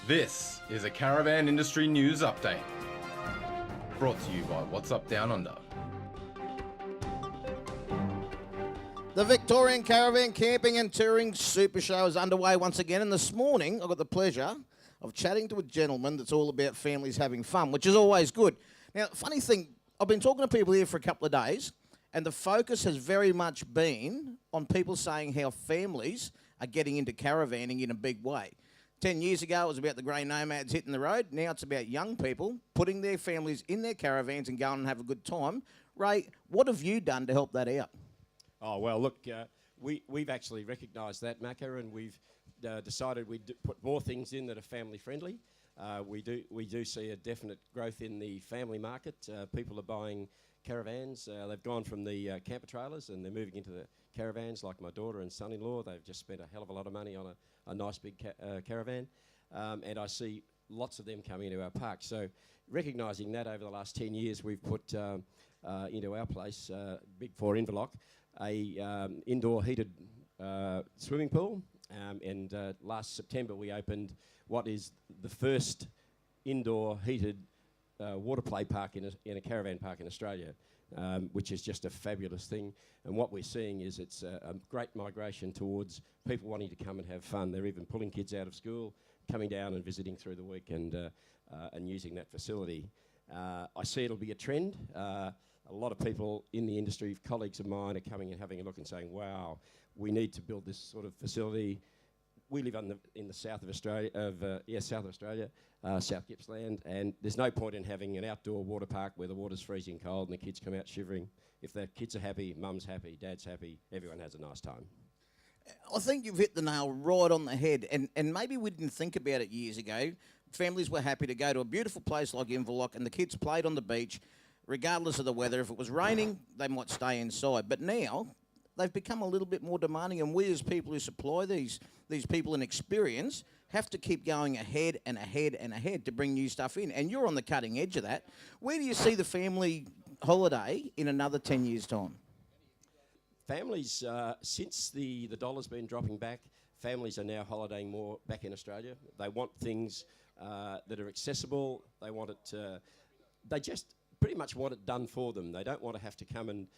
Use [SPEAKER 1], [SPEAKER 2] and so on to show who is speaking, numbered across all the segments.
[SPEAKER 1] This is a caravan industry news update, brought to you by Whats Up Downunder.
[SPEAKER 2] The Victorian Caravan Camping and Touring Supershow is underway once again, and this morning I got the pleasure of chatting to a gentleman that's all about families having fun, which is always good. Now, funny thing, I've been talking to people here for a couple of days, and the focus has very much been on people saying how families are getting into caravanning in a big way. 10 years ago, it was about the grey nomads hitting the road. Now it's about young people putting their families in their caravans and going and have a good time. Ray, what have you done to help that out?
[SPEAKER 3] Oh, well, look, we've actually recognised that, Macca, and we've decided we'd put more things in that are family-friendly. We do see a definite growth in the family market. People are buying caravans. They've gone from the camper trailers and they're moving into the caravans, like my daughter and son-in-law. They've just spent a hell of a lot of money on a nice big caravan. And I see lots of them coming into our park. So recognising that over the last 10 years, we've put into our place, Big Four Inverloch, a indoor heated swimming pool. And last September, we opened what is the first indoor heated water play park in a caravan park in Australia, which is just a fabulous thing. And what we're seeing is it's a great migration towards people wanting to come and have fun. They're even pulling kids out of school, coming down and visiting through the week and using that facility. I see it'll be a trend. A lot of people in the industry, colleagues of mine, are coming and having a look and saying, wow, we need to build this sort of facility. We live in the south of Australia, South Australia, South Gippsland, and there's no point in having an outdoor water park where the water's freezing cold and the kids come out shivering. If the kids are happy, mum's happy, dad's happy, everyone has a nice time.
[SPEAKER 2] I think you've hit the nail right on the head, and maybe we didn't think about it years ago. Families were happy to go to a beautiful place like Inverloch, and the kids played on the beach, regardless of the weather. If it was raining, they might stay inside. But now they've become a little bit more demanding, and we as people who supply these people an experience have to keep going ahead and ahead and ahead to bring new stuff in. And you're on the cutting edge of that. Where do you see the family holiday in another 10 years' time?
[SPEAKER 3] Families, since the dollar's been dropping back, families are now holidaying more back in Australia. They want things that are accessible. They want it. They just pretty much want it done for them. They don't want to have to come and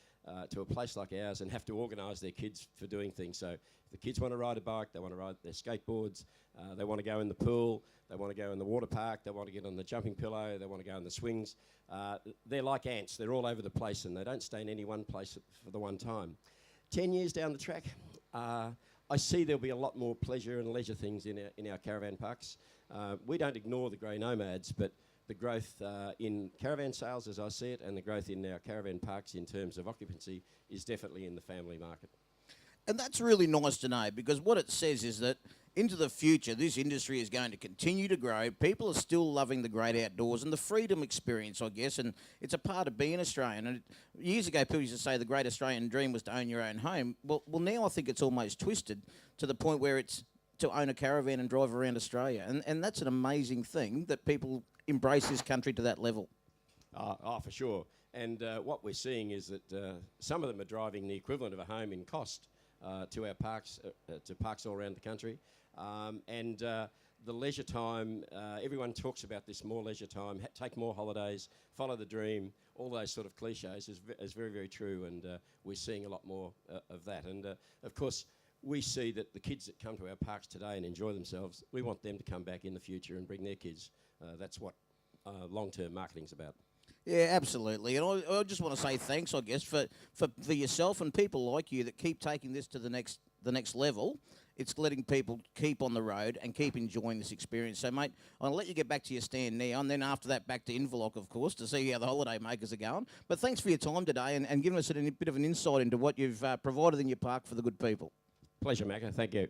[SPEAKER 3] to a place like ours and have to organise their kids for doing things. So if the kids want to ride a bike, they want to ride their skateboards, they want to go in the pool, they want to go in the water park, they want to get on the jumping pillow, they want to go on the swings. They're like ants. They're all over the place and they don't stay in any one place for the one time. 10 years down the track, I see there'll be a lot more pleasure and leisure things in our caravan parks. We don't ignore the grey nomads, but the growth in caravan sales, as I see it, and the growth in our caravan parks in terms of occupancy is definitely in the family market.
[SPEAKER 2] And that's really nice to know, because what it says is that into the future, this industry is going to continue to grow. People are still loving the great outdoors and the freedom experience, I guess, and it's a part of being Australian. And years ago, people used to say the great Australian dream was to own your own home. Well, now I think it's almost twisted to the point where it's to own a caravan and drive around Australia. And that's an amazing thing that people embrace this country to that level.
[SPEAKER 3] For sure. And what we're seeing is that some of them are driving the equivalent of a home in cost to our parks, to parks all around the country. And the leisure time, everyone talks about this more leisure time, take more holidays, follow the dream, all those sort of cliches is very, very true. And we're seeing a lot more of that. And of course, we see that the kids that come to our parks today and enjoy themselves, we want them to come back in the future and bring their kids. That's what long-term marketing's about.
[SPEAKER 2] Yeah, absolutely. And I just want to say thanks, I guess, for yourself and people like you that keep taking this to the next level. It's letting people keep on the road and keep enjoying this experience. So, mate, I'll let you get back to your stand now, and then after that back to Inverloch, of course, to see how the holiday makers are going. But thanks for your time today and giving us a bit of an insight into what you've provided in your park for the good people.
[SPEAKER 3] Pleasure, Macca. Thank you.